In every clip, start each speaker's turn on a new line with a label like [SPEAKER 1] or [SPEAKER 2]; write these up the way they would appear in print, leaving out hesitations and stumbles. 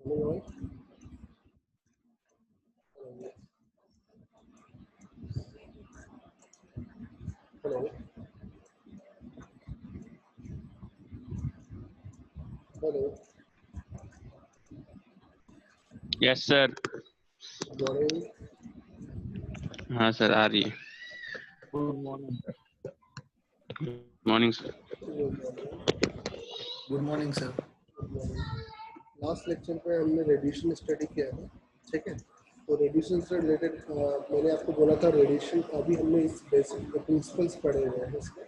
[SPEAKER 1] Hello. Hello. Hello.
[SPEAKER 2] Yes sir.
[SPEAKER 1] Good morning.
[SPEAKER 2] हाँ sir आ रही है।
[SPEAKER 3] Good morning sir.
[SPEAKER 2] Morning sir.
[SPEAKER 3] Good morning sir.
[SPEAKER 1] Last lecture पे हमने radiation study किया था, ठीक है। तो रेडिएशन से रिलेटेड मैंने आपको बोला था रेडिएशन, अभी हमने इस बेसिक प्रिंसिपल्स पढ़े हुए हैं इसके।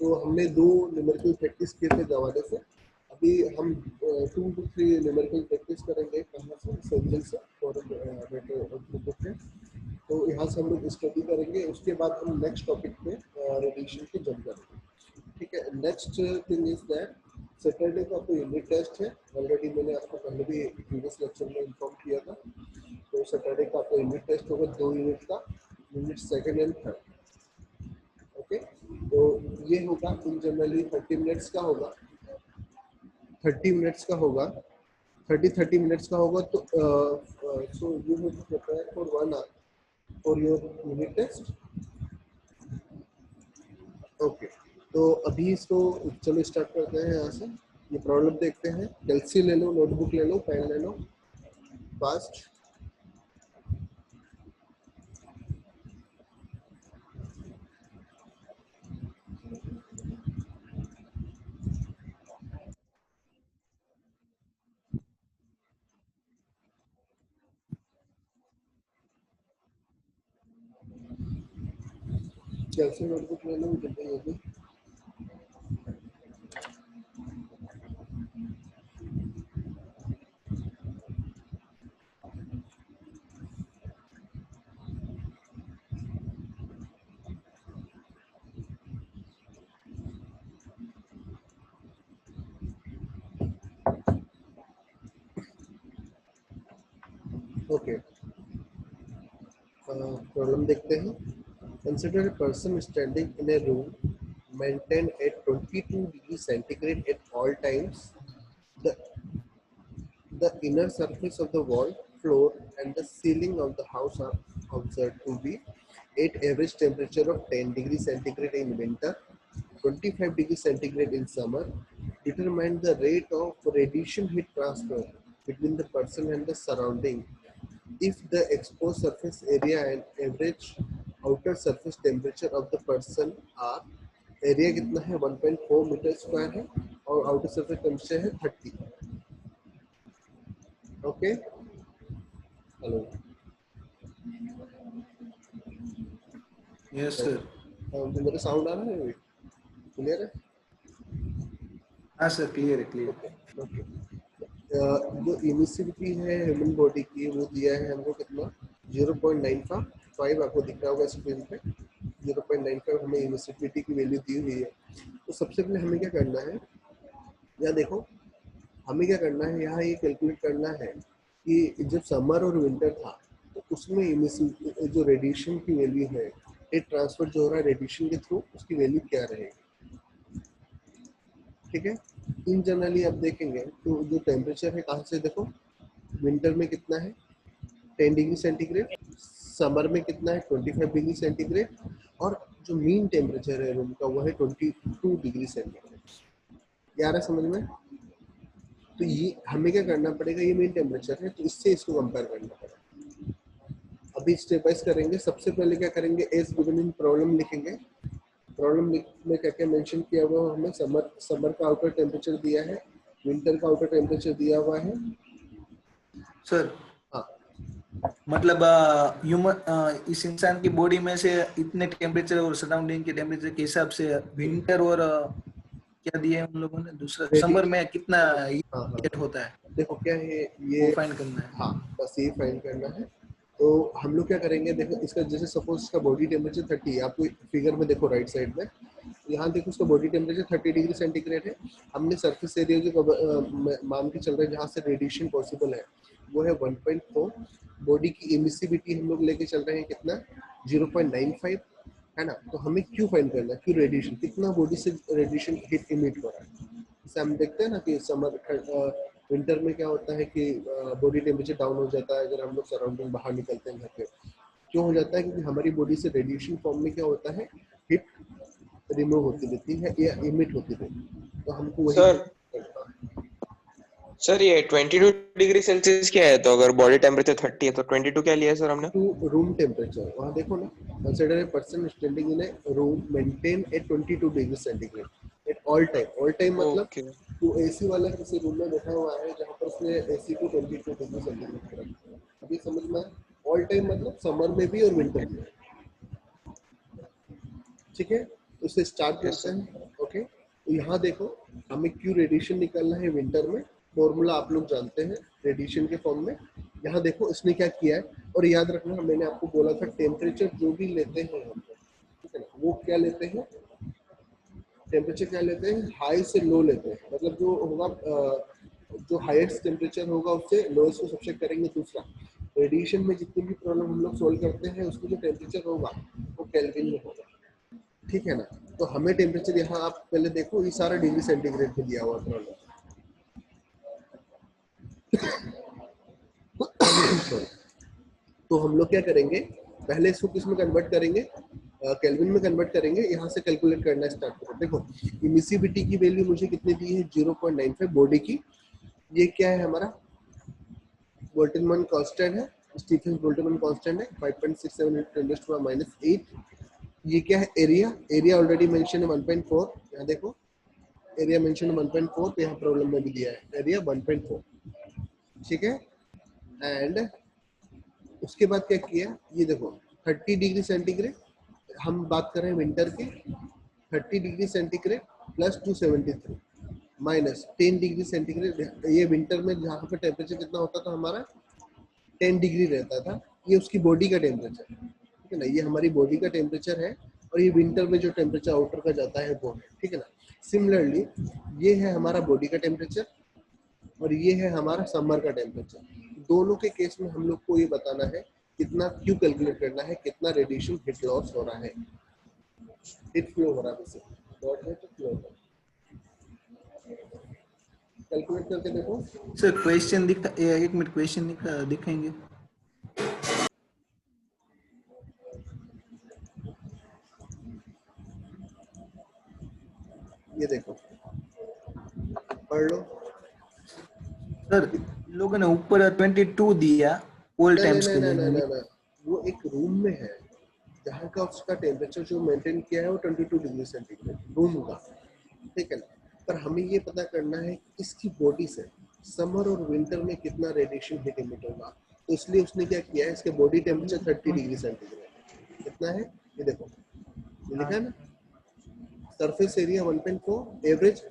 [SPEAKER 1] तो हमने 2 न्यूमेरिकल प्रैक्टिस किए थे दवाने से। अभी हम 2 to 3 न्यूमेरिकल प्रैक्टिस करेंगे कहाँ से, सेंजल से और बेटर। तो यहाँ से हम लोग स्टडी करेंगे, उसके बाद हम नेक्स्ट टॉपिक पे रेडिएशन की जंप करेंगे, ठीक है। Next thing is that Saturday को आपको यूनिट टेस्ट है। ऑलरेडी मैंने आपको पहले भी प्रीवियस लेक्चर में इन्फॉर्म किया था। तो सैटरडे को आपको यूनिट टेस्ट होगा 2 यूनिट का, unit second and third, okay. तो ये होगा इन जनरली 30 मिनट्स का होगा, 30 मिनट्स का होगा, 30 मिनट्स का होगा। तो so you have to prepare for 1 hour for your unit test, okay. तो अभी इसको चलो स्टार्ट करते हैं यहाँ से। ये प्रॉब्लम देखते हैं। कैलसी ले लो, नोटबुक ले लो, पेन ले लो, फास्ट। कैलसी नोटबुक ले लो, जल्दी जल्दी। ओके, प्रॉब्लम देखते हैं। Consider a person standing in a room maintained at 22 degrees centigrade at all times. The The inner surface of the wall, floor, and the ceiling of the house are observed to be at average temperature of 10 degrees centigrade in winter, 25 degrees centigrade in summer. Determine the rate of radiation heat transfer between the person and the surrounding. If the exposed surface area and average outer surface temperature of the person are, area कितना है 1.4 metre square है और outer surface temperature है 30, okay. Hello,
[SPEAKER 3] yes sir.
[SPEAKER 1] मेरा sound आ रहा है, clear है?
[SPEAKER 3] हाँ सर, क्लियर है, क्लियर।
[SPEAKER 1] ओके। जो इमिसिविटी है ह्यूमन बॉडी की वो दिया है हमको कितना, 0.95 आपको दिख रहा होगा स्क्रीन पे। 0.95 हमें इमिसिविटी की वैल्यू दी हुई है। तो सबसे पहले हमें क्या करना है, यहाँ देखो हमें क्या करना है, यहाँ ये कैलकुलेट करना है कि जब समर और विंटर था तो उसमें जो रेडिएशन की वैल्यू है, हीट ट्रांसफर जो हो रहा है रेडिएशन के थ्रू, उसकी वैल्यू क्या रहेगी, ठीक है। इन जनरली आप देखेंगे तो जो टेम्परेचर है कहाँ से देखो, विंटर में कितना है 10 डिग्री सेंटीग्रेड, समर में कितना है 25 डिग्री सेंटीग्रेड, और जो मीन टेम्परेचर है रूम का वो है 22 डिग्री सेंटीग्रेड। यार समझ में? तो ये हमें क्या करना पड़ेगा, ये मेन टेम्परेचर है तो इससे इसको कंपेयर करना पड़ेगा। अभी स्टेप वाइज करेंगे। सबसे पहले क्या करेंगे, एज गिवन इन प्रॉब्लम लिखेंगे। प्रॉब्लम में क्या क्या मेंशन किया हुआ है, हमें समर का आउटर टेम्परेचर दिया है, विंटर का आउटर टेम्परेचर दिया हुआ है
[SPEAKER 3] सर।
[SPEAKER 1] हाँ,
[SPEAKER 3] मतलब इस इंसान की बॉडी में से इतने टेम्परेचर और सराउंडिंग के टेम्परेचर के हिसाब से विंटर और क्या दिया है उन लोगों ने, दूसरा समर में कितना
[SPEAKER 1] हाँ
[SPEAKER 3] हीट होता है,
[SPEAKER 1] देखो क्या है ये,
[SPEAKER 3] वो फाइंड करना है।
[SPEAKER 1] हाँ बस ये फाइंड करना है। तो हम लोग क्या करेंगे, देखो इसका जैसे सपोज इसका बॉडी टेम्परेचर 30 है, आपको फिगर में देखो राइट साइड में, यहाँ देखो उसका बॉडी टेम्परेचर 30 डिग्री सेंटीग्रेड है। हमने सरफेस एरिया जो मान के चल रहे हैं जहाँ से रेडिएशन पॉसिबल है वो है 1.4। बॉडी की इमिसिविटी हम लोग लेके चल रहे हैं कितना, 0.95, है ना। तो हमें क्यों फाइंड करना है, क्यों रेडिएशन, कितना बॉडी से रेडिएशन हीट इमिट हो रहा है। जैसे हम देखते हैं ना कि समर विंटर में क्या होता है कि बॉडी टेम्परेचर डाउन हो जाता है अगर हम लोग सराउंडिंग बाहर निकलते हैं घर के। क्यों हो जाता है? क्योंकि हमारी बॉडी से रेडिएशन फॉर्म में क्या होता है, हीट रिमूव होती रहती है या इमिट होती रहती है, तो हमको वही
[SPEAKER 4] सर सर ये 22 डिग्री सेल्सियस क्या है? तो अगर बॉडी टेम्परेचर 30 है तो 22 क्या लिया है सर हमने?
[SPEAKER 1] टू रूम टेम्परेचर वहाँ देखो ना, consider a person standing in a room maintain at 22 degree centigrade at all time मतलब
[SPEAKER 4] ओके
[SPEAKER 1] तो एसी वाला किसी रूम में बैठा हुआ है जहाँ पर उसने एसी को 22 डिग्री सेंटीग्रेड पर रखा है। अभी समझ में ऑल टाइम मतलब समर में भी और विंटर में, ठीक है? उससे स्टार्ट करते हैं। ओके, तो यहाँ देखो हमें क्यों रेडिएशन निकालना है विंटर में, फॉर्मूला आप लोग जानते हैं रेडिएशन के फॉर्म में। यहाँ देखो इसने क्या किया है, और याद रखना मैंने आपको बोला था टेम्परेचर जो भी लेते हैं हम, ठीक है ना, वो क्या लेते हैं, टेम्परेचर क्या लेते हैं, हाई से लो लेते हैं। मतलब जो होगा जो हाईएस्ट टेम्परेचर होगा उससे लोएस्ट को सबसे करेंगे। दूसरा, रेडिएशन में जितनी भी प्रॉब्लम हम लोग सोल्व करते हैं उसमें जो टेम्परेचर होगा वो केल्विन में होगा, ठीक है ना। तो हमें टेम्परेचर यहाँ आप पहले देखो ये सारा डिग्री सेंटीग्रेड में दिया हुआ प्रॉब्लम। तो हम लोग क्या करेंगे, पहले इसको किस में कन्वर्ट करेंगे, केल्विन में कन्वर्ट करेंगे। यहाँ से कैलकुलेट करना स्टार्ट करो। देखो इमिसिविटी की वैल्यू मुझे कितनी दी है, 0.95 बॉडी की। ये क्या है हमारा बोल्टजमान कांस्टेंट है, स्टीफन बोल्टजमान कांस्टेंट है 5.67 × 10⁻⁸। ये क्या है, एरिया ऑलरेडी मेंशन है 1.4। यहाँ देखो एरिया मेंशन 1.4, तो यहाँ प्रॉब्लम में भी दिया है एरिया 1.4, ठीक है। एंड उसके बाद क्या किया, ये देखो 30 डिग्री सेंटीग्रेड, हम बात कर रहे हैं विंटर की, 30 degree centigrade plus 273 minus 10 degree centigrade. ये विंटर में जहाँ पे टेम्परेचर कितना होता था हमारा 10 डिग्री रहता था, ये उसकी बॉडी का टेम्परेचर, ठीक है ना, ये हमारी बॉडी का टेम्परेचर है। और ये विंटर में जो टेम्परेचर आउटर का जाता है वो है, ठीक है ना। सिमिलरली ये है हमारा बॉडी का टेम्परेचर और ये है हमारा समर का टेम्परेचर। दोनों के केस में हम लोग को ये बताना है कितना क्यों कैलकुलेट करना है, कितना रेडिएशन हीट लॉस हो रहा है, हीट फ्लो हो रहा है, डॉट है तो फ्लो हो रहा है। कैलकुलेट करके देखो
[SPEAKER 3] सर क्वेश्चन दिखा, एक मिनट क्वेश्चन दिखाएंगे।
[SPEAKER 1] ये देखो पढ़ लो।
[SPEAKER 3] सर लोगों ने ऊपर 22 दिया ऑल टाइम्स के लिए।
[SPEAKER 1] ना, वो एक रूम में है जहाँ का उसका टेम्परेचर जो मेंटेन किया है वो 22 डिग्री सेंटीग्रेड रूम का, ठीक है ना। पर हमें ये पता करना है इसकी बॉडी से समर और विंटर में कितना रेडिएशन हीट इमिट होगा। तो इसलिए उसने क्या किया है, इसके बॉडी टेम्परेचर 30 डिग्री सेंटीग्रेड कितना है, ये देखो ये लिखा है ना, surface area 1.4, average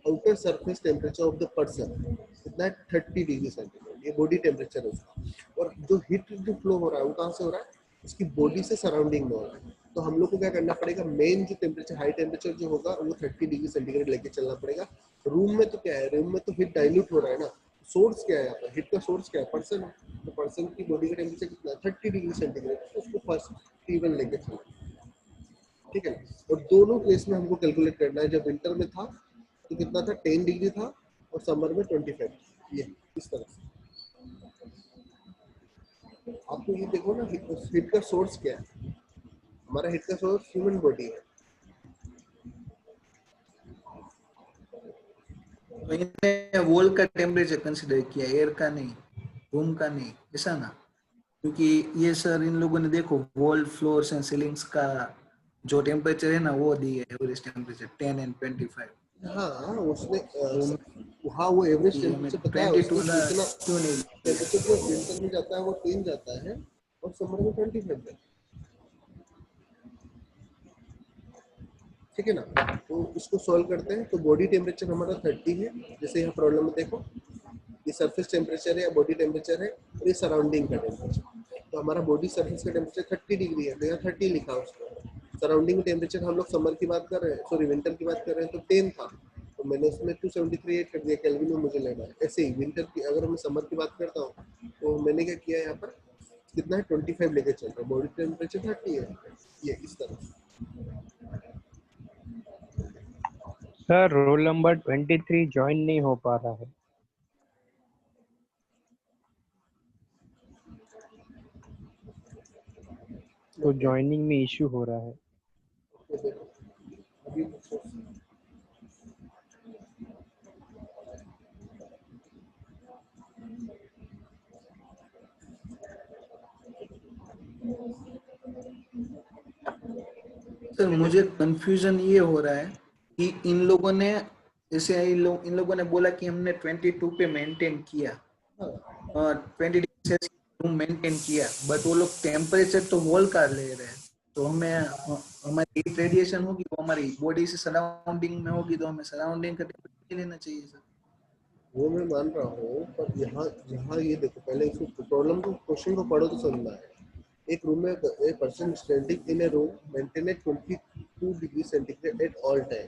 [SPEAKER 1] outer surface temperature of the person कितना है 30 डिग्री सेंटीग्रेड, ये बॉडी टेम्परेचर है उसका। और जो हीट जो फ्लो हो रहा है वो कहाँ से हो रहा है, उसकी बॉडी से सराउंडिंग में हो रहा है। तो हम लोग को क्या करना पड़ेगा, मेन जो टेम्परेचर हाई टेम्परेचर जो होगा वो 30 डिग्री सेंटीग्रेड लेके चलना पड़ेगा। रूम में तो क्या है, रूम में तो हीट डाइल्यूट हो रहा है ना, सोर्स क्या है यहाँ पर, हीट का सोर्स क्या है, पर्सन है। तो पर्सन की बॉडी का टेम्परेचर कितना है 30 डिग्री सेंटीग्रेड, तो उसको फर्स्ट ईवन लेके चलना, ठीक है। और दोनों केस में हमको कैलकुलेट करना है, जब विंटर में था तो कितना था 10 डिग्री था और समर में 25, ये इस तरह से। आपको ये देखो ना हीट का सोर्स क्या है, हमारा हीट का सोर्स ह्यूमन बॉडी है।
[SPEAKER 3] तो इन्हें वॉल का टेम्परेचर कंसीडर किया, एयर का नहीं, रूम का नहीं, ऐसा ना। क्योंकि ये सर इन लोगों ने देखो वॉल फ्लोर्स एंड सीलिंग्स का जो टेम्परेचर है ना वो दी है एवरेज टेम्परेचर 10 एंड 25।
[SPEAKER 1] हाँ उसने हाँ वो एवरेज टेम्परेचर पता है उसको, कितना
[SPEAKER 3] क्यों नहीं?
[SPEAKER 1] टेम्परेचर जो विंटर में जाता है वो 10 जाता है और समर में 25 जाता है, ठीक है ना। तो इसको सॉल्व करते हैं। तो बॉडी टेम्परेचर हमारा 30 है, जैसे यहाँ प्रॉब्लम में देखो ये सरफेस टेम्परेचर है या बॉडी टेम्परेचर है और ये सराउंडिंग का टेम्परेचर। तो हमारा बॉडी सरफेस का टेम्परेचर 30 डिग्री है, तो यहाँ 30 लिखा उसको। सराउंडिंग टेम्परेचर हम लोग समर की बात कर रहे हैं, सॉरी विंटर की बात कर रहे हैं, तो 10 था, तो मैंने उसमें 273 ऐड कर दिया, केल्विन में मुझे लेना है। ऐसे ही विंटर की अगर मैं समर की बात करता हूँ तो मैंने क्या किया यहाँ पर कितना है 25 लेके चल रहा है, बॉडी टेम्परेचर 30 है, ये इस तरह से।
[SPEAKER 5] सर रोल नंबर 23 ज्वाइन नहीं हो पा रहा है। तो ज्वाइनिंग में इश्यू हो रहा है।
[SPEAKER 1] ओके देखो अभी
[SPEAKER 3] सर मुझे कंफ्यूजन ये हो रहा है कि इन लोगों ने जैसे इन लोगों ने बोला कि हमने 22 पे मेंटेन किया, 20 डिग्री सेल्सियस रूम मेंटेन किया, बट वो लोग टेम्परेचर तो वॉल का ले रहे हैं, तो हमें हमारी हीट रेडिएशन होगी वो हमारी बॉडी से सराउंडिंग में होगी, तो हमें सराउंडिंग का टेम्परेचर लेना चाहिए सर।
[SPEAKER 1] वो मैं मान रहा हूँ, पर यहाँ यहाँ ये देखो पहले इसको प्रॉब्लम को क्वेश्चन को पढ़ो तो समझना है। एक रूम में a person standing in a room maintain at 22 degree centigrade at all time.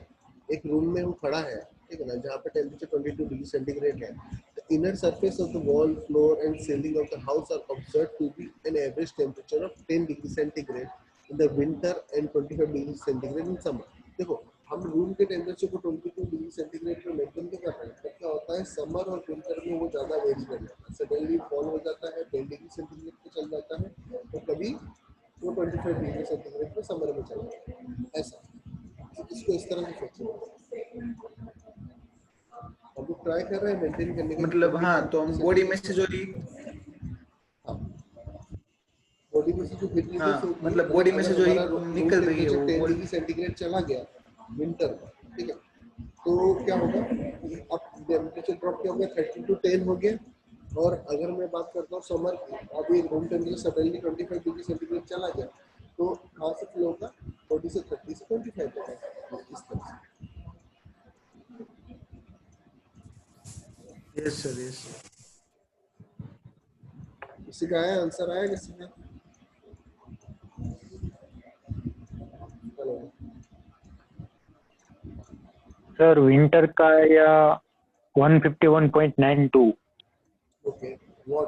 [SPEAKER 1] एक रूम में वो खड़ा है, ठीक है ना, जहाँ पे टेम्परेचर 22 डिग्री सेंटीग्रेड है। The inner surface of the wall, floor and ceiling of the house are observed to be an average temperature of 10 degree centigrade in the winter and 25 degree centigrade in summer. देखो हम room के temperature को 22 degree centigrade पे maintain तो कर रहे हैं, तो क्या होता है समर और विंटर में वो ज़्यादा वेरी कर जाता है, सडनली फॉल हो जाता है, 10 डिग्री सेंटीग्रेड पे चल जाता है, तो कभी वो 25 डिग्री सेंटीग्रेड पे समर में चल जाता है। ऐसा तो इसको इस तरह से सोचो। हम लोग ट्राई कर रहे हैं मेंटेन करने का,
[SPEAKER 3] मतलब हाँ, तो हम बॉडी में से जो
[SPEAKER 1] बॉडी में से जो हीट
[SPEAKER 3] हाँ
[SPEAKER 1] रिलीज होगी,
[SPEAKER 3] मतलब बॉडी में
[SPEAKER 1] अगर
[SPEAKER 3] से जो
[SPEAKER 1] हमारा
[SPEAKER 3] हीट
[SPEAKER 1] रूम
[SPEAKER 3] निकल रही है
[SPEAKER 1] टेम्परेचर
[SPEAKER 3] वो
[SPEAKER 1] 10
[SPEAKER 3] वॉल।
[SPEAKER 1] डिग्री सेंटीग्रेड चला गया विंटर में, ठीक है, तो क्या होगा, अब टेम्परेचर ड्रॉप क्या हो गया, 30 to 10 हो गया। और अगर मैं बात करता हूँ समर की, अभी room temperature suddenly 25 degree centigrade चला गया, तो कहाँ से फ्लो होगा, 40 से 30 से 25 होगा, इस तरह से।
[SPEAKER 3] Yes sir, yes sir.
[SPEAKER 1] किसी का आया आंसर, आया किसी का? हेलो
[SPEAKER 5] सर विंटर का या 151.92।
[SPEAKER 1] Okay what?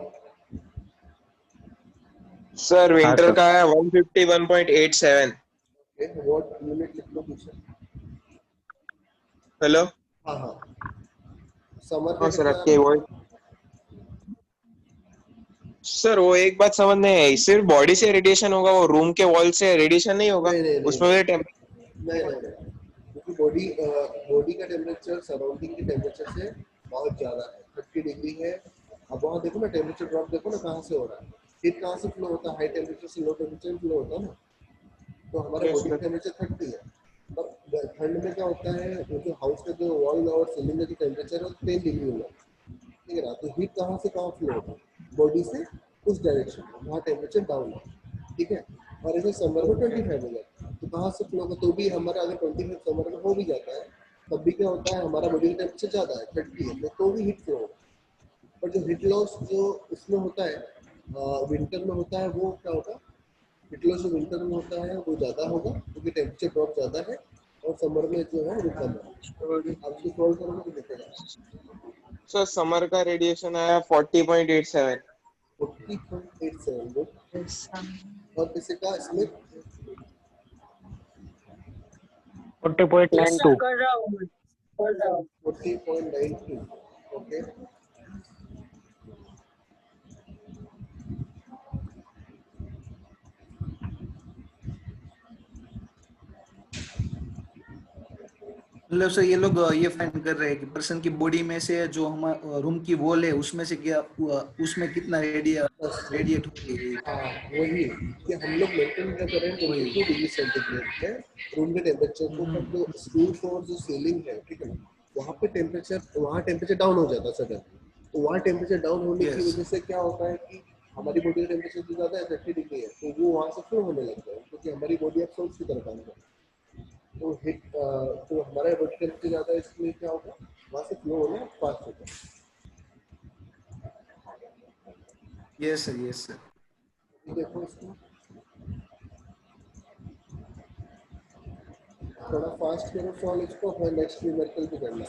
[SPEAKER 4] सर
[SPEAKER 5] हाँ
[SPEAKER 4] विंटर
[SPEAKER 5] सर।
[SPEAKER 4] का है 151.87।
[SPEAKER 1] ओके व्हाट यूनिट लिख लो पीछे।
[SPEAKER 4] हेलो।
[SPEAKER 1] हाँ हाँ समर का
[SPEAKER 4] हाँ सर,
[SPEAKER 1] कितना
[SPEAKER 4] आपके
[SPEAKER 1] है?
[SPEAKER 4] वॉइस। सर वो एक बात समझ नहीं आई, सिर्फ बॉडी से रेडिएशन होगा, वो रूम के वॉल से रेडिएशन नहीं होगा?
[SPEAKER 1] नहीं नहीं नहीं
[SPEAKER 4] उसमें भी
[SPEAKER 1] नहीं नहीं नहीं, क्योंकि बॉडी बॉडी का टेम्परेचर सराउंडिंग के टेम्परेचर से बहुत ज़्यादा है, 30 डिग्री है। अब वहाँ देखो ना टेम्परेचर ड्रॉप, देखो ना कहाँ से हो रहा है, हीट कहाँ से फ्लो होता है, हाई टेम्परेचर से लो टेम्परेचर फ्लो होता है ना, तो हमारा
[SPEAKER 4] यस
[SPEAKER 1] बॉडी का
[SPEAKER 4] सर।
[SPEAKER 1] टेम्परेचर 30 है। पर ठंड में क्या होता है, वो जो हाउस का जो वॉल और सीलिंग का जो टेम्परेचर है वो 10 डिग्री होगा, ठीक है ना, तो हीट कहाँ से कहाँ फ्लो होगा, बॉडी से उस डायरेक्शन में, वहाँ टेम्परेचर डाउन है, ठीक है। और ऐसे समर में 25 हो जाता है, तो कहाँ से फ्लो होगा, तो भी हमारा अगर 25 समर में हो भी जाता है, तब भी क्या होता है, हमारा बॉडी का टेम्परेचर ज़्यादा है, 30 है, तो भी हीट फ्लो होगा। पर जो हीट लॉस जो उसमें होता है विंटर में होता है, वो क्या होगा, हीट लॉस जो विंटर में होता है वो ज़्यादा होगा, क्योंकि टेम्परेचर ड्रॉप ज़्यादा है, और समर में जो है वो कम है। आप इसको सॉल्व करोगे तो दिखेगा।
[SPEAKER 4] सर समर का रेडिएशन आया 40.87।
[SPEAKER 1] 40.87 गुड। और किसी का इसमें
[SPEAKER 5] 40.92।
[SPEAKER 1] 40.92 ओके।
[SPEAKER 3] मतलब सर ये लोग ये फाइंड कर रहे हैं कि पर्सन की बॉडी में से जो हमारा रूम की वॉल है उसमें से क्या उसमें कितना
[SPEAKER 1] बस
[SPEAKER 3] रेडिएट हो रही है।
[SPEAKER 1] हाँ वही कि हम लोग मेंटेन क्या करें 22 डिग्री सेंटीग्रेड पे रूम के टेम्परेचर को, पर जो रूफ और जो सीलिंग है, ठीक है ना, वहाँ टेम्परेचर डाउन हो जाता है सडन। तो वहाँ टेम्परेचर डाउन होने की
[SPEAKER 3] यस।
[SPEAKER 1] वजह से क्या होता है कि हमारी बॉडी का टेम्परेचर जो ज़्यादा है 30 डिग्री है, तो वो वहाँ से फ्लो होने लगता है, क्योंकि हमारी बॉडी अब सोल्स की तरह काम करती है। तो तो हमारा बॉडी टेम्परेचर ज़्यादा है, इसलिए क्या होगा, वहाँ से फ्लो होना फास्ट होता है।
[SPEAKER 3] Yes sir, yes sir.
[SPEAKER 1] ये देखो इसको थोड़ा फास्ट करो सॉल्व इसको, फिर नेक्स्ट न्यूमेरिकल भी करना।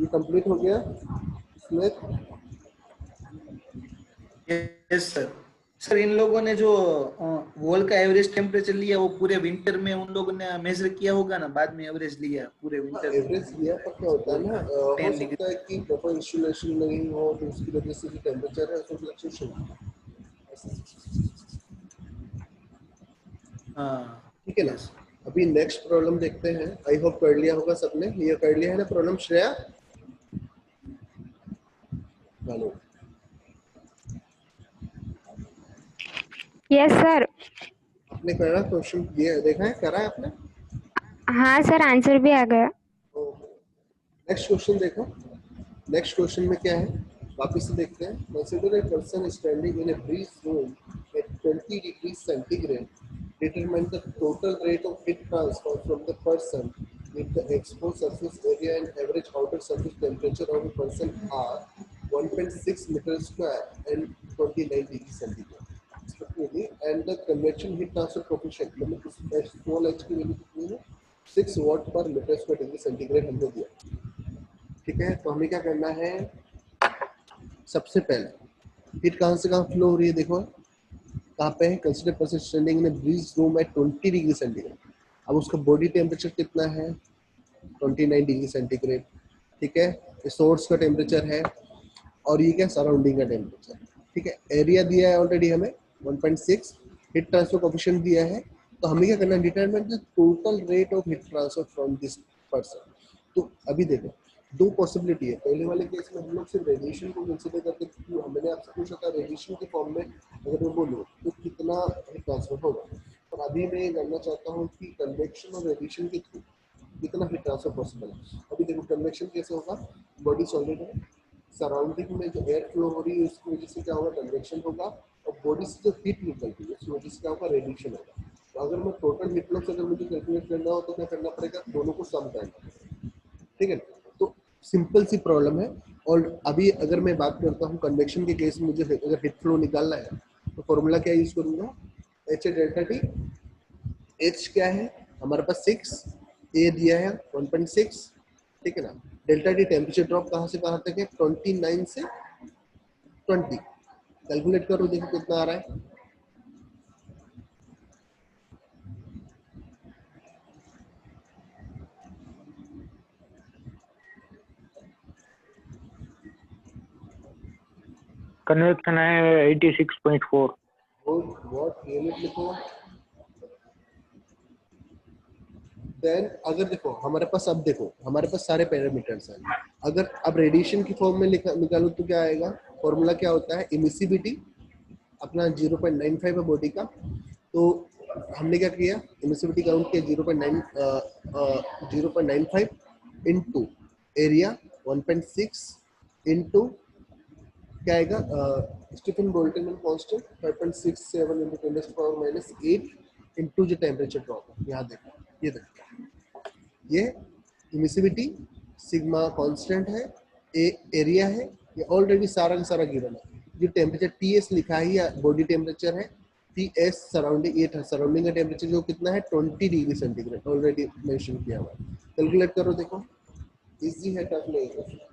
[SPEAKER 1] कंप्लीट हो गया इसमें?
[SPEAKER 3] Yes sir. सर इन लोगों ने जो वॉल का एवरेज टेम्परेचर लिया वो पूरे विंटर में उन लोगों ने मेजर किया होगा ना, बाद में एवरेज लिया पूरे विंटर में
[SPEAKER 1] एवरेज लिया पर क्या होता है ना, हो
[SPEAKER 3] 10 डिग्री।
[SPEAKER 1] सकता है कि प्रॉपर इंस्टॉलेशन नहीं हो तो उसकी वजह से जो टेम्परेचर है उसमें फ्लक्चुएशन हो।
[SPEAKER 3] हाँ
[SPEAKER 1] ठीक है ना।
[SPEAKER 3] यस।
[SPEAKER 1] अभी नेक्स्ट प्रॉब्लम देखते हैं। आई होप कर लिया होगा सबने, ये कर लिया है ना problem Shreya? Hello
[SPEAKER 6] yes sir.
[SPEAKER 1] आपने करा क्वेश्चन दिया देखा है, करा है आपने?
[SPEAKER 6] हाँ सर, आंसर भी आ गया।
[SPEAKER 1] नेक्स्ट क्वेश्चन देखो। नेक्स्ट क्वेश्चन में क्या है, वापस से देखते हैं। Consider a person standing in a breeze room at 20 degree centigrade, determine the total rate of heat transfer from the person with the exposed surface area and average outer surface temperature of a person are 1.6 meters square and 29 degree centigrade respectively, and the convection heat transfer coefficient मतलब small h की value कितनी है, 6 watt per meter square degree centigrade हमने दिया। ठीक है, तो हमें क्या करना है, सबसे पहले हीट कहाँ से कहाँ फ्लो हो रही है, देखो कहाँ पे है, consider person standing in a breeze room at 20 degree centigrade. अब उसका बॉडी टेम्परेचर कितना है, 29 डिग्री सेंटीग्रेड। ठीक है, सोर्स का टेम्परेचर है और ये क्या सराउंडिंग का टेम्परेचर। ठीक है, एरिया दिया है ऑलरेडी हमें 1.6, हीट ट्रांसफर कोएफिशिएंट दिया है, तो हमें क्या करना है, determine the total rate of heat transfer from this person. तो अभी देखो दो पॉसिबिलिटी है। पहले वाले केस में हम लोग सिर्फ रेडिएशन को कंसीडर करते थे। मैंने आपसे पूछा था रेडिएशन के फॉर्म में अगर मैं बोलूँ तो कितना हीट ट्रांसफर होगा, और अभी मैं ये जानना चाहता हूँ कि कन्वेक्शन और रेडिएशन के थ्रू कितना हीट ट्रांसफर पॉसिबल है। अभी देखो कन्वेक्शन कैसे होगा, बॉडी सॉलिड है, सराउंडिंग में जो एयर फ्लो हो रही है उसकी वजह से क्या होगा, कन्वेक्शन होगा, और बॉडी से जो हीट निकलती है उसकी वजह से क्या होगा, रेडिएशन होगा। तो अगर मैं टोटल हीट फ्लक्स अगर मुझे कैलकुलेट करना हो तो क्या करना पड़ेगा, दोनों को सम करना। ठीक है, तो सिंपल सी प्रॉब्लम है। और अभी अगर मैं बात करता हूँ कन्वेक्शन के केस में, मुझे अगर हीट फ्लो निकालना है तो फॉर्मूला क्या यूज करूंगा, H A delta T. H क्या है हमारे पास 6, ए दिया है 1.6। ठीक है ना, डेल्टा टी टेम्परेचर ड्रॉप कहाँ से कहाँ तक है, 29 से 20। कैलकुलेट करो देखो कितना आ रहा है।
[SPEAKER 5] कन्वेक्शन है 86.4।
[SPEAKER 1] व्हाट यूनिट लिखो। देन अगर देखो हमारे पास, अब देखो हमारे पास सारे पैरामीटर्स हैं। अगर अब रेडिएशन की फॉर्म में निकालो तो क्या आएगा, फॉर्मूला क्या होता है, इमिसिविटी अपना 0.95 है बॉडी का। तो हमने क्या किया, इमिसिविटी काउंट किया 0.95 इनटू एरिया 1.6 इनटू क्या आएगा, Stefan Boltzmann constant 5.67 into 10 to power -8 into जो टेम्परेचर ड्रॉप है। यहाँ देखो, ये देखो, ये इमिसिविटी सिग्मा कांस्टेंट है, एरिया है, ये ऑलरेडी सारा का सारा गिवन है। जो टेम्परेचर टीएस लिखा है या बॉडी टेम्परेचर है, टीएस सराउंडिंग, ये सराउंडिंग का टेम्परेचर जो कितना है 20 डिग्री सेंटीग्रेड ऑलरेडी मेंशन किया हुआ है। कैलकुलेट करो देखो, इजी है, टफ नहीं है।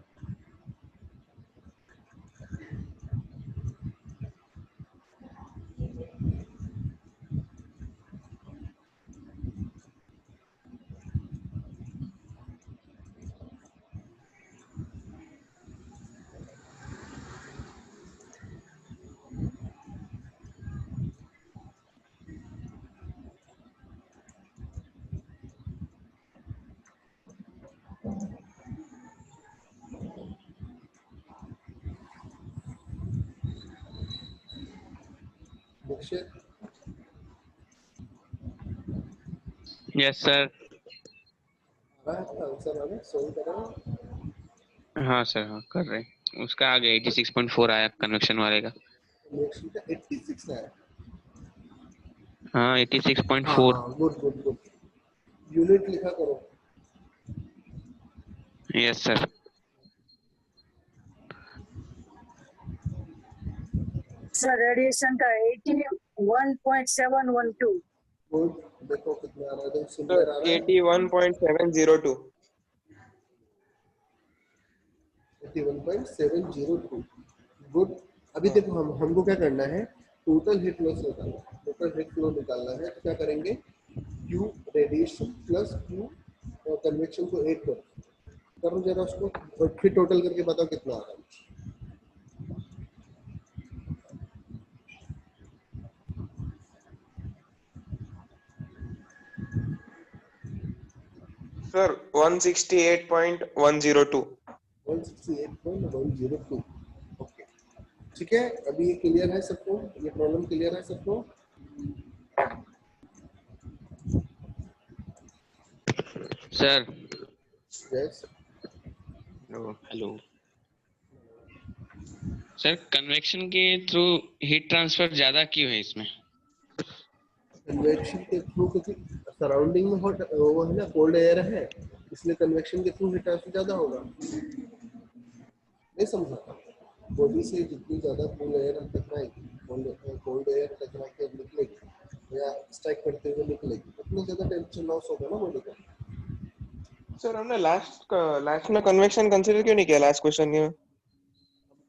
[SPEAKER 1] Dixit
[SPEAKER 2] yes sir.
[SPEAKER 1] आ रहा है आपका आंसर, आ रहा है, सॉल्व करो।
[SPEAKER 2] हाँ सर, हाँ कर रहे हैं। उसका आ गया 86.4 आया कन्वेक्शन वाले का।
[SPEAKER 1] रिएक्शन का 86 है।
[SPEAKER 2] हाँ
[SPEAKER 1] हाँ
[SPEAKER 2] 86.4।
[SPEAKER 1] हाँ, गुड गुड गुड। यूनिट लिखा करो।
[SPEAKER 2] Yes sir.
[SPEAKER 7] सर रेडिएशन का 81.712।
[SPEAKER 1] गुड, देखो कितना आ रहा है, तो
[SPEAKER 4] तो
[SPEAKER 1] सिमिलर आ रहा है।
[SPEAKER 4] 81.702।
[SPEAKER 1] 31.702। गुड। अभी देखो हमको क्या करना है, टोटल हीट लॉस निकालना है। टोटल हीट फ्लो निकालना है तो क्या करेंगे, Q radiation plus Q convection को ऐड करो जरा उसको, और फिर टोटल करके बताओ कितना आ रहा है।
[SPEAKER 4] सर 168.102।
[SPEAKER 1] 168.102। ओके, ठीक है। अभी ये क्लियर है सबको, ये प्रॉब्लम क्लियर है सबको?
[SPEAKER 2] Sir
[SPEAKER 1] yes.
[SPEAKER 2] Hello sir, convection के थ्रू हीट ट्रांसफर ज्यादा क्यों है इसमें?
[SPEAKER 1] कन्वेक्शन के थ्रू, क्योंकि सराउंडिंग में हॉट वो है ना, कोल्ड एयर है, इसलिए कन्वेक्शन के थ्रू हीट ट्रांसफर ज्यादा होगा। नहीं समझा? बॉडी से जितनी ज्यादा कोल्ड एयर टकराएगी, कोल्ड एयर टकरा के निकलेगी या स्ट्राइक करते हुए निकलेगी, उतना ज्यादा टेंपरेचर लॉस होगा ना बॉडी का।
[SPEAKER 4] सर हमने लास्ट में कन्वेक्शन कंसीडर क्यों नहीं किया लास्ट क्वेश्चन में?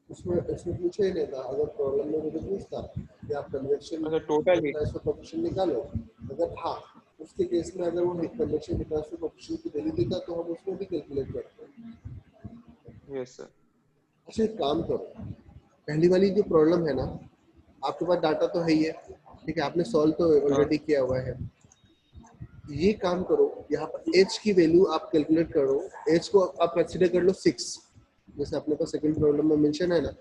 [SPEAKER 1] उसमें पूछा ही नहीं था। अगर प्रॉब्लम में मुझे पूछता कि आप कन्वेक्शन
[SPEAKER 4] अच्छा, टोटल हीट
[SPEAKER 1] ट्रांसफर कोएफिशिएंट निकालो, अगर हाँ उसके केस में अगर वो कन्वेक्शन ट्रांसफर कोएफिशिएंट की वैल्यू देता तो हम उसमें भी कैलकुलेट करते हैं।
[SPEAKER 4] Yes sir.
[SPEAKER 1] अच्छा एक काम करो, पहली वाली जो प्रॉब्लम है ना, आपके पास डाटा तो है ही है, ठीक है, आपने सॉल्व तो ऑलरेडी किया हुआ है। ये काम करो, यहाँ पर एच की वैल्यू आप कैलकुलेट करो। एच को आप कंसीडर कर लो 6, जैसे अपने पास सेकंड प्रॉब्लम में मेंशन है ना,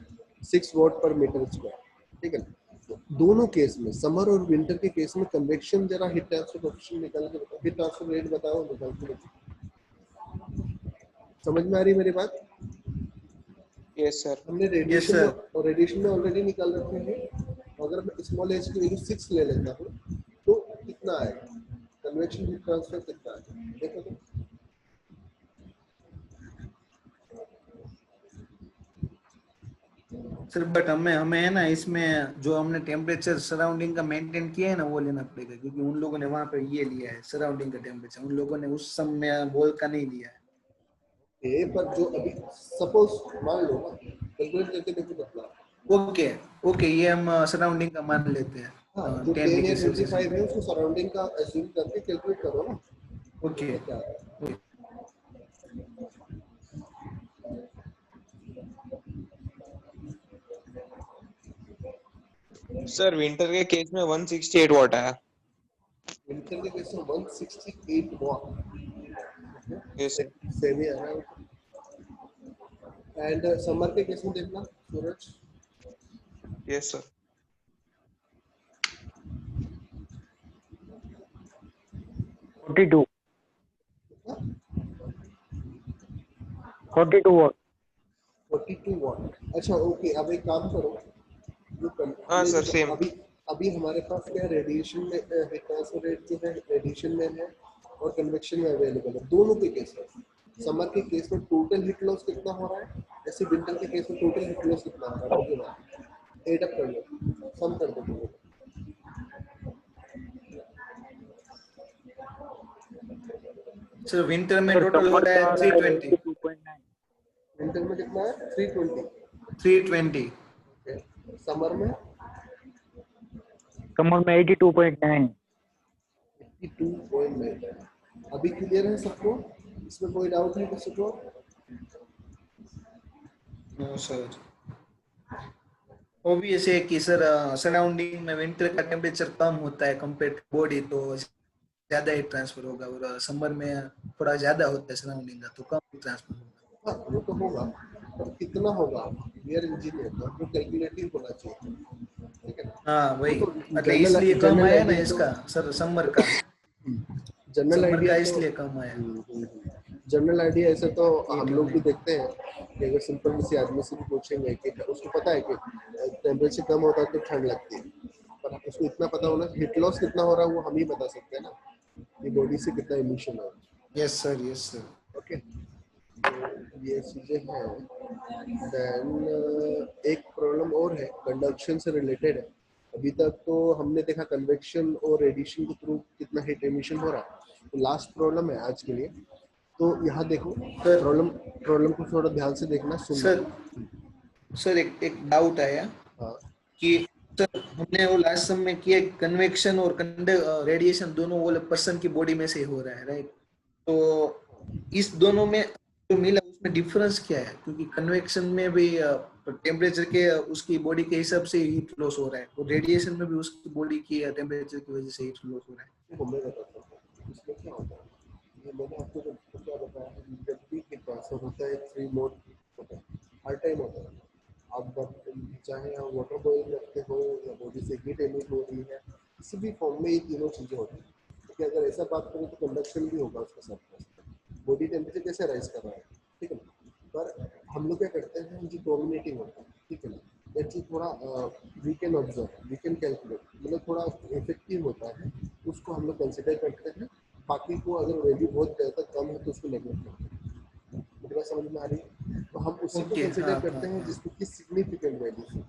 [SPEAKER 1] 6 वाट पर मीटर स्क्वायर, ठीक है ना। तो दोनों केस में, समर और विंटर के केस में कन्वेक्शन जरा हीट ट्रांसफर कोएफिशिएंट निकाल के बताओ, हीट ट्रांसफर रेट बताओ, निकाल के बताओ। समझ में आ रही मेरी बात?
[SPEAKER 4] Yes sir.
[SPEAKER 1] हमने रेडिएशन में ऑलरेडी निकाल रखे हैं। अगर मैं स्मॉल एच की वैल्यू 6 ले लेता हूँ तो कितना आएगा, कन्वेक्शन हीट ट्रांसफर कितना आएगा देखो तो।
[SPEAKER 3] सर बट हमें है ना, इसमें जो हमने टेम्परेचर सराउंडिंग का मेंटेन किया है ना, वो लेना पड़ेगा, क्योंकि उन लोगों ने वहां पे ये लिया है सराउंडिंग का टेम्परेचर, उन लोगों ने उस समय वॉल का नहीं लिया है।
[SPEAKER 1] पर जो अभी सपोज मान लो कैलकुलेट करके देखो कितना।
[SPEAKER 3] ओके ओके, ये हम सराउंडिंग का मान लेते हैं।
[SPEAKER 1] हाँ, जो
[SPEAKER 3] 10
[SPEAKER 1] 10 या
[SPEAKER 3] डिग्री सेल्सियस
[SPEAKER 1] 25 है उसको सराउंडिंग का अज्यूम करके कैलकुलेट करो ना।
[SPEAKER 3] ओके।
[SPEAKER 1] क्या है?
[SPEAKER 4] सर विंटर के केस में 168 वाट आया।
[SPEAKER 1] विंटर के केस में 168 वाट।
[SPEAKER 4] Yes sir.
[SPEAKER 1] सेम ही आ रहा है। एंड समर के केस में देखना सूरज।
[SPEAKER 4] Yes sir.
[SPEAKER 5] 42 वाट।
[SPEAKER 1] 42 वाट। अच्छा ओके, अब एक काम करो,
[SPEAKER 4] हाँ सर सेम।
[SPEAKER 1] अभी हमारे पास क्या रेडिएशन में हीट ट्रांसफर रेट जो है रेडिएशन में है और कन्वेक्शन में अवेलेबल है, दोनों के केस में। समर के केस में टोटल हीट लॉस कितना हो रहा है, ऐसे विंटर के केस में टोटल हीट लॉस कितना हो रहा है, एड अप कर लो, सम कर दो।
[SPEAKER 3] सर विंटर में टोटल हो रहा है 320।
[SPEAKER 1] विंटर में कितना है? 320।
[SPEAKER 3] 320।
[SPEAKER 1] समर में
[SPEAKER 5] 82.9।
[SPEAKER 1] 82.9। अभी क्लियर है सबको? इसमें कोई डाउट नहीं किसी को?
[SPEAKER 3] No sir. ऑब्वियस है कि सर सराउंडिंग में विंटर का टेम्परेचर कम होता है कंपेयर टू बॉडी, तो ज्यादा ही ट्रांसफर होगा, और समर में थोड़ा ज्यादा होता है सराउंडिंग का, तो कम ट्रांसफर होगा।
[SPEAKER 1] हाँ वो तो होगा, पर कितना होगा वी आर इंजीनियर, तो हमको कैलकुलेटिव होना चाहिए, ठीक है ना।
[SPEAKER 3] हाँ वही,
[SPEAKER 1] तो
[SPEAKER 3] मतलब इसलिए कम आया ना इसका सर, समर का
[SPEAKER 1] जनरल आइडिया तो
[SPEAKER 3] इसलिए कम आया।
[SPEAKER 1] जनरल आइडिया ऐसे तो हम लोग भी देखते हैं कि अगर सिंपल किसी आदमी से भी पूछेंगे कि उसको पता है कि टेम्परेचर कम होता है तो ठंड लगती है, पर उसको इतना पता होना हीट लॉस कितना हो रहा है वो हम ही बता सकते हैं ना, कि बॉडी से कितना इमिशन हो रहा है।
[SPEAKER 3] Yes sir, yes sir.
[SPEAKER 1] Okay, ये चीजें हैं। देन एक प्रॉब्लम और है, कंडक्शन से रिलेटेड है। अभी तक तो हमने देखा कन्वेक्शन और रेडिएशन के थ्रू कितना हीट एमिशन हो रहा है। तो लास्ट प्रॉब्लम है आज के लिए, तो यहाँ देखो
[SPEAKER 3] सर
[SPEAKER 1] प्रॉब्लम को थोड़ा ध्यान से देखना, सुनना।
[SPEAKER 3] सर एक डाउट आया
[SPEAKER 1] हाँ
[SPEAKER 3] कि सर हमने वो लास्ट सम में किया कन्वेक्शन और रेडिएशन दोनों वो पर्सन की बॉडी में से हो रहा है, राइट? तो इस दोनों में जो मिला उसमें डिफरेंस क्या है? क्योंकि कन्वेक्शन में भी टेम्परेचर के उसकी बॉडी के हिसाब से हीट लॉस हो रहा है और रेडिएशन में भी उसकी बॉडी की टेम्परेचर की वजह से हीट लॉस हो रहा है।
[SPEAKER 1] देखो मैं बताता हूँ इसमें क्या होता है। ये मैंने आपको क्या बताया है, जब भी हीट ट्रांसफर होता है 3 मोड होता है, हर टाइम होता है। आप चाहे आप वाटर बॉइल करते हो या बॉडी से हीट एमिट हो रही है, किसी भी फॉर्म में ये तीनों चीज़ें होती हैं। क्योंकि अगर ऐसा बात करें तो कंडक्शन भी होगा उसके साथ, बॉडी टेम्परेचर कैसे राइज कर रहा है, ठीक है ना। पर हम लोग क्या करते हैं, जो डोमिनेटिंग होता है, ठीक है ना, दैट चीज थोड़ा we can observe, we can calculate, मतलब थोड़ा इफेक्टिव होता है, उसको हम लोग कंसिडर करते हैं। बाकी को अगर वैल्यू बहुत ज़्यादा कम है तो उसको नेगलेक्ट करते हैं। मेरी बात समझ में आ रही है? तो हम उसी को
[SPEAKER 3] ओके,
[SPEAKER 1] कंसिडर
[SPEAKER 3] हाँ
[SPEAKER 1] करते
[SPEAKER 3] हाँ
[SPEAKER 1] हैं
[SPEAKER 3] हाँ।
[SPEAKER 1] जिसको कि सिग्निफिकेंट वैल्यू है,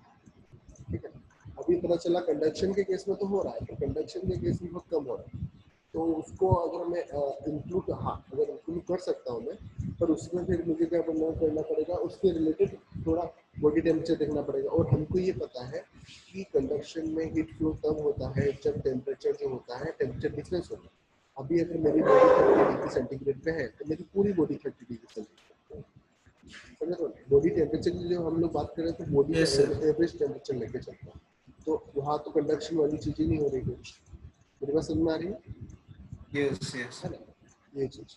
[SPEAKER 1] ठीक है। अभी पता चला कंडक्शन के केस में तो हो रहा है, तो कंडक्शन के केस में बहुत कम हो रहा है, तो उसको अगर मैं इंक्लूड, हाँ अगर इंक्लूड कर सकता हूँ मैं, पर उसमें फिर मुझे क्या करना पड़ेगा, उसके रिलेटेड थोड़ा बॉडी टेम्परेचर देखना पड़ेगा। और हमको ये पता है कि कंडक्शन में हीट फ्लो तब होता है जब टेम्परेचर जो होता है, टेम्परेचर डिफरेंस होता है। अभी अगर मेरी बॉडी 30 डिग्री सेंटीग्रेड पे है तो मेरी पूरी बॉडी 30 डिग्री सेंटीग्रेड, समझ रहे हो? बॉडी टेम्परेचर की जो हम लोग बात करें तो बॉडी का
[SPEAKER 3] यस सर,
[SPEAKER 1] एवरेज टेम्परेचर लेके चलता है, तो वहाँ तो कंडक्शन वाली चीज़ें नहीं हो रही कुछ। मेरी बात समझ में आ रही है?
[SPEAKER 3] Yes yes.
[SPEAKER 1] है ना, ये चीज।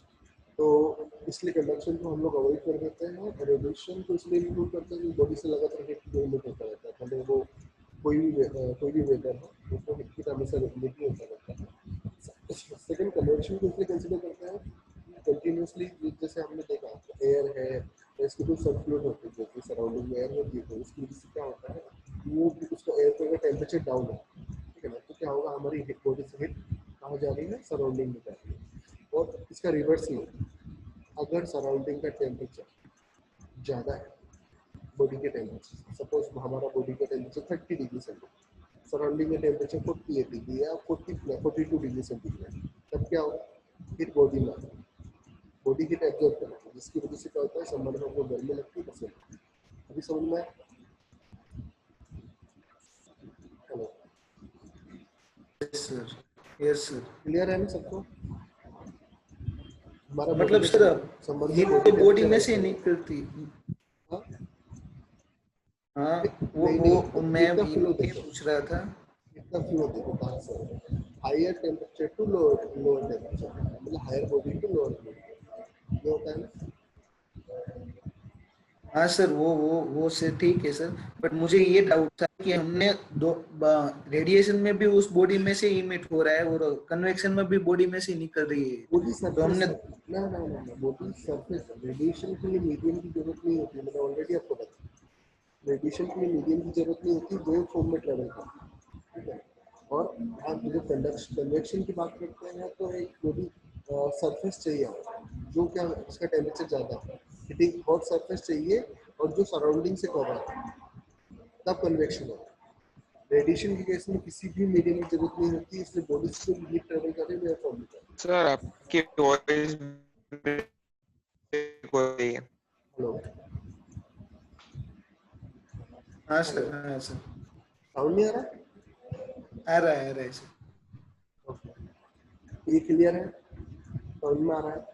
[SPEAKER 1] तो इसलिए कंडक्शन को हम लोग अवॉइड कर देते हैं, और रेडिएशन को इसलिए इंक्लूड करते हैं कि बॉडी से लगातार हीट जनरेट होता रहता है, भले वो कोई भी वेदर हो, उसको हीट हमेशा रेगुलेटरी होता रहता है। सेकंड, कन्वेक्शन को इसलिए कंसिडर करते हैं कंटिन्यूसली, जैसे हमने देखा एयर है, इसकी तो सर्कुलेट होती है, जो सराउंडिंग में एयर होती है, तो उसकी वजह से क्या होता है, वो उसका एयर का टेम्परेचर डाउन है, ठीक है ना, तो क्या होगा, हमारी बॉडी से हीट कहाँ जा रही है, सराउंडिंग में जा रही है। और इसका रिवर्स ही है, अगर सराउंडिंग का टेम्परेचर ज़्यादा है, बॉडी के टेम्परेचर, सपोज हमारा बॉडी का टेम्परेचर 30 डिग्री सेंटीग्रेड, सराउंडिंग में टेम्परेचर 48 डिग्री या 42 डिग्री सेंटीग्रेड, तब क्या होगा, फिर बॉडी में बॉडी हीट एब्जॉर्ब करेगी, जिसकी वजह से क्या होता है, समर में आपको गर्मी लगती है, पसंद। अभी समझ में आया? Hello,
[SPEAKER 3] yes sir, yes sir.
[SPEAKER 1] Clear है ना सबको? हमारा बॉडी
[SPEAKER 3] मतलब
[SPEAKER 1] में
[SPEAKER 3] सर
[SPEAKER 1] समर में
[SPEAKER 3] हीट
[SPEAKER 1] बॉडी
[SPEAKER 3] तो बॉडी
[SPEAKER 1] टेम्परेचर
[SPEAKER 3] में
[SPEAKER 1] राइज
[SPEAKER 3] से
[SPEAKER 1] करेगा।
[SPEAKER 3] निकलती।
[SPEAKER 1] हाँ?
[SPEAKER 3] हाँ,
[SPEAKER 1] नहीं
[SPEAKER 3] वो
[SPEAKER 1] नहीं,
[SPEAKER 3] मैं
[SPEAKER 1] इतना फ्लो
[SPEAKER 3] ये
[SPEAKER 1] देखो,
[SPEAKER 3] पूछ रहा था।
[SPEAKER 1] इतना फ्लो देखो कहाँ से हो रहा है, higher temperature to lower temperature, मतलब higher body to lower body, ये होता है ना।
[SPEAKER 3] हाँ सर, वो से ठीक है सर, बट मुझे ये डाउट था कि हमने दो रेडिएशन में भी उस बॉडी में से इमिट हो रहा है और कन्वेक्शन में भी बॉडी में से निकल रही है,
[SPEAKER 1] बॉडी
[SPEAKER 3] तो
[SPEAKER 1] सरफेस
[SPEAKER 3] हमने
[SPEAKER 1] है, ना बॉडी सरफेस है, रेडिएशन के लिए मीडियम की जरूरत नहीं होती है, मैंने ऑलरेडी आपको बताया, रेडिएशन के लिए मीडियम की जरूरत नहीं होती, वेव फॉर्म में ट्रेवल करती है, ठीक है। और आप जो कन्वेक्शन की बात करते हैं तो एक बॉडी सरफेस चाहिए आपको, जो क्या उसका टेम्परेचर ज़्यादा है, हीटिंग हॉट सरफेस चाहिए, और जो सराउंडिंग से कवर है, तब कन्वेक्शन होता है। रेडिएशन के केस में किसी भी मीडियम की जरूरत नहीं होती, इसलिए बॉडी से हीट ट्रेवल कर रही है, वेव फॉर्म में कर रही
[SPEAKER 4] सर आपकी वॉइस हो रही है।
[SPEAKER 1] है। हेलो,
[SPEAKER 3] हाँ
[SPEAKER 1] हेलो,
[SPEAKER 3] सर, हाँ सर,
[SPEAKER 1] साउंड नहीं आ रहा?
[SPEAKER 3] आ रहा है सर।
[SPEAKER 1] ये क्लियर है, समझ में आ रहा है?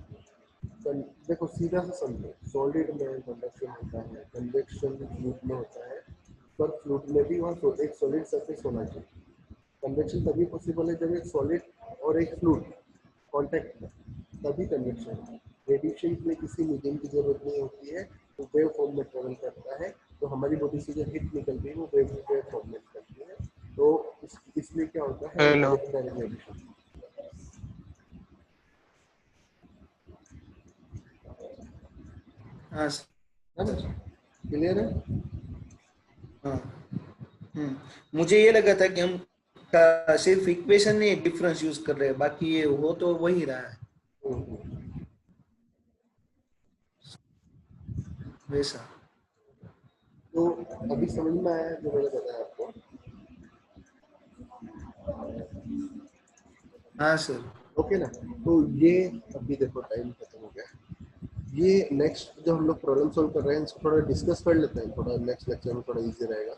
[SPEAKER 1] देखो सीधा से समझो, सॉलिड में कंडक्शन होता है, कन्वेक्शन फ्लूइड में होता है, पर फ्लूइड में भी वहाँ एक सॉलिड सरफेस होना चाहिए। कन्वेक्शन तभी पॉसिबल है जब एक सॉलिड और एक फ्लूइड कांटेक्ट में, तभी कन्वेक्शन है। रेडिएशन के लिए किसी मीडियम की जरूरत नहीं होती है, वो वेव फॉर्म में ट्रेवल करता है, तो हमारी बॉडी से जो हीट निकल रही है वो वेव फॉर्म में निकलती है, तो इसलिए क्या होता है,
[SPEAKER 4] हेलो
[SPEAKER 1] डायरेक्ट रेडिएशन।
[SPEAKER 3] हाँ
[SPEAKER 1] है ना,
[SPEAKER 3] सर,
[SPEAKER 1] क्लियर है?
[SPEAKER 3] हाँ। मुझे ये लगा था कि हम सिर्फ इक्वेशन में डिफरेंस यूज कर रहे हैं, बाकी ये हो तो वही रहा है वैसा।
[SPEAKER 1] तो अभी समझ में आया जो मैंने बताया आपको?
[SPEAKER 3] हाँ सर।
[SPEAKER 1] ओके ना, तो ये अभी देखो टाइम खत्म हो गया, ये नेक्स्ट जो हम लोग प्रॉब्लम सॉल्व कर रहे हैं इसको थोड़ा डिस्कस कर लेते हैं, थोड़ा नेक्स्ट लेक्चर में थोड़ा इजी रहेगा।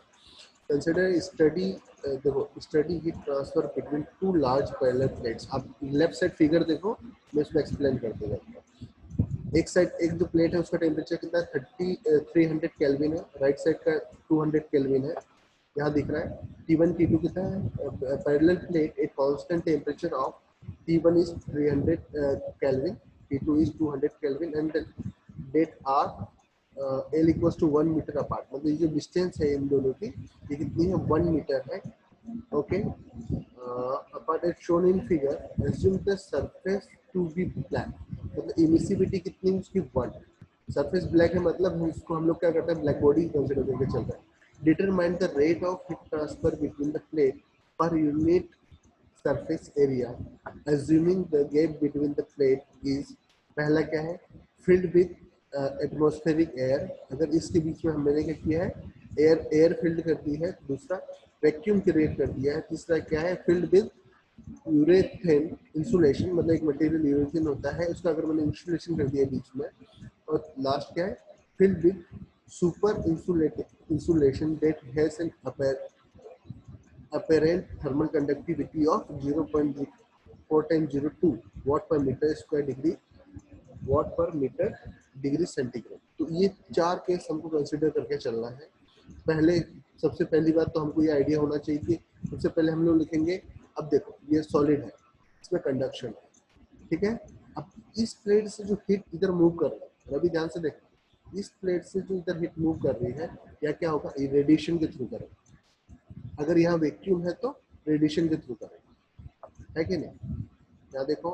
[SPEAKER 1] कंसिडर स्टडी, देखो study heat transfer between two large parallel plates. आप लेफ्ट साइड फिगर देखो, मैं इसमें एक्सप्लेन करते जाऊंगा। एक साइड एक जो प्लेट है उसका टेम्परेचर कितना है 300 केल्विन है, राइट साइड का 200 केल्विन है, यहाँ दिख रहा है। T1 T2 कितना है, parallel plate a constant temperature of T1 is 300 Kelvin, T2 is 200 Kelvin, and the date are L equals to 1 meter apart। मतलब ये जो डिस्टेंस है इन दोनों की ये कितनी है, 1 मीटर है। Okay, apart as shown in figure, assume the surface to be black। मतलब इमिसिविटी कितनी है उसकी 1। सरफेस ब्लैक है मतलब इसको हम लोग क्या करते हैं, ब्लैक बॉडी कंसिडर करके चल रहे हैं। Determine the rate of heat transfer between the plate per unit surface area assuming the gap between the plate is, पहला क्या है, filled with atmospheric air। अगर इसके बीच में हमने क्या किया है, एयर फिल्ड कर दी है। दूसरा वैक्यूम क्रिएट कर दिया है। तीसरा क्या है, फिल्ड विद यूरेथेन इंसुलेशन, मतलब एक मटेरियल यूरेथेन होता है उसका अगर मैंने इंसुलेशन कर दिया बीच में। और लास्ट क्या है, filled with super insulation that has an apparent thermal conductivity of 0.402 watt per meter square degree, watt per meter degree centigrade. तो ये 4 केस हमको कंसीडर करके चलना है। पहले सबसे पहली बात तो हमको ये आइडिया होना चाहिए कि सबसे पहले हम लोग लिखेंगे, अब देखो ये सॉलिड है, इसमें कंडक्शन है, ठीक है। अब इस प्लेट से जो हीट इधर मूव कर रही है, अभी ध्यान से देखो, इस प्लेट से जो इधर हीट मूव कर रही है या क्या होगा, रेडिएशन के थ्रू करेगा। अगर यहाँ वैक्यूम है तो रेडिएशन के थ्रू करेगा, है कि नहीं। यहाँ देखो,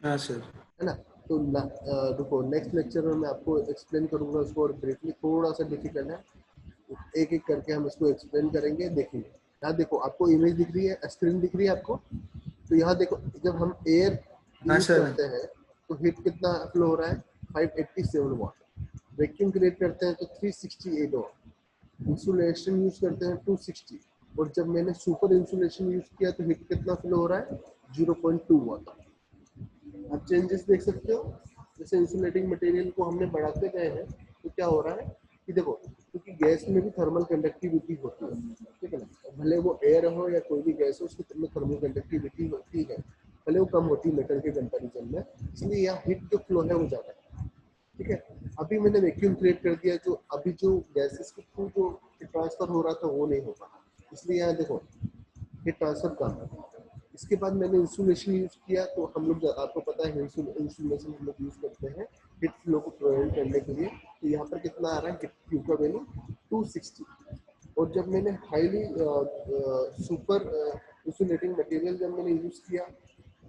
[SPEAKER 3] हाँ सर,
[SPEAKER 1] है ना। तो रुको, नेक्स्ट लेक्चर में मैं आपको एक्सप्लेन करूंगा उसको, और ब्रीफली थोड़ा सा डिफिकल्ट है, एक एक करके हम इसको एक्सप्लेन करेंगे। देखेंगे, यहाँ देखो आपको इमेज दिख रही है, स्क्रीन दिख रही है आपको। तो यहाँ देखो, जब हम एयर यूज करते हैं तो हीट कितना फ्लो हो रहा है, 587 वाट। वैक्यूम क्रिएट करते हैं तो 368 वाट। इंसुलेशन यूज करते हैं 260, और जब मैंने सुपर इंसुलेशन यूज किया तो हीट कितना फ्लो हो रहा है, 0.2 वाट। आप चेंजेस देख सकते हो, जैसे इंसुलेटिंग मटेरियल को हमने बढ़ाते गए हैं तो क्या हो रहा है कि देखो, क्योंकि गैस में भी थर्मल कंडक्टिविटी होती है, ठीक है ना। भले वो एयर हो या कोई भी गैस हो, उसकी में थर्मल कंडक्टिविटी होती है, भले वो कम होती है मेटल के कंपेरिजन में, इसलिए यहाँ हीट जो फ्लो है वो ज़्यादा है, ठीक है। अभी मैंने वैक्यूम क्रिएट कर दिया, जो अभी जो गैसेस के थ्रू जो ट्रांसफर हो रहा था वो नहीं होगा, इसलिए यहाँ देखो हीट ट्रांसफर कम है। इसके बाद मैंने इंसुलेशन यूज किया, तो हम लोग, आपको पता है इंसुलेशन हम लोग यूज करते हैं हीट फ्लो को प्रिवेंट करने के लिए। तो यहाँ पर कितना आ रहा है, क्यू का वैल्यू 260। और जब मैंने हाईली सुपर इंसुलेटिंग मटेरियल जब मैंने यूज किया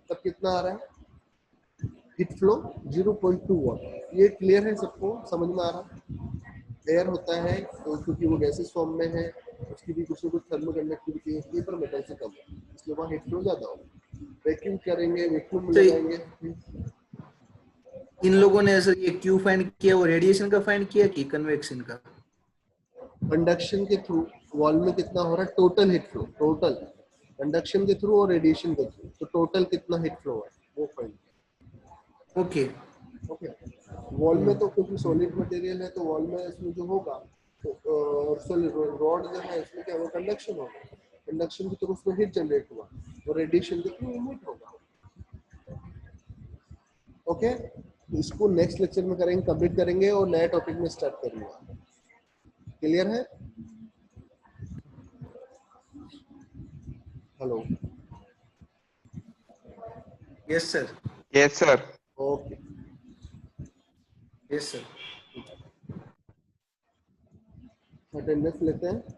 [SPEAKER 1] तब कितना आ रहा है, हीट फ्लो 0.2 वाट। ये क्लियर है, सबको समझ में आ रहा है। एयर होता है तो क्योंकि वो गैसेस फॉर्म में है, उसकी भी कुछ ना कुछ थर्मल कंडक्टिविटी होती है, पर मेटल से कम है, इसलिए वहाँ हीट फ्लो ज़्यादा होगा। वैक्यूम करेंगे, वैक्यूम लगाएंगे।
[SPEAKER 3] इन लोगों ने सर ये क्यू फाइंड किया, वो रेडिएशन का फाइंड किया कि कन्वेक्शन का?
[SPEAKER 1] कंडक्शन के थ्रू वॉल में कितना हो रहा है, total heat flow, total conduction के थ्रू और रेडिएशन के थ्रू, तो टोटल कितना हीट फ्लो है वो फाइंड।
[SPEAKER 3] ओके
[SPEAKER 1] ओके, वॉल में तो क्योंकि सॉलिड मटेरियल है तो वॉल में इसमें जो होगा, तो सॉलिड रॉड जो है इसमें क्या होगा, कंडक्शन होगा, कंडक्शन के थ्रू उसमें हीट जनरेट हुआ और रेडिएशन के थ्रू इमिट होगा। ओके, इसको नेक्स्ट लेक्चर में करेंगे, कंप्लीट करेंगे और नया टॉपिक में स्टार्ट करेंगे। क्लियर है? Hello,
[SPEAKER 3] yes sir,
[SPEAKER 4] yes sir.
[SPEAKER 1] Okay,
[SPEAKER 3] yes sir.
[SPEAKER 1] Attendance लेते हैं।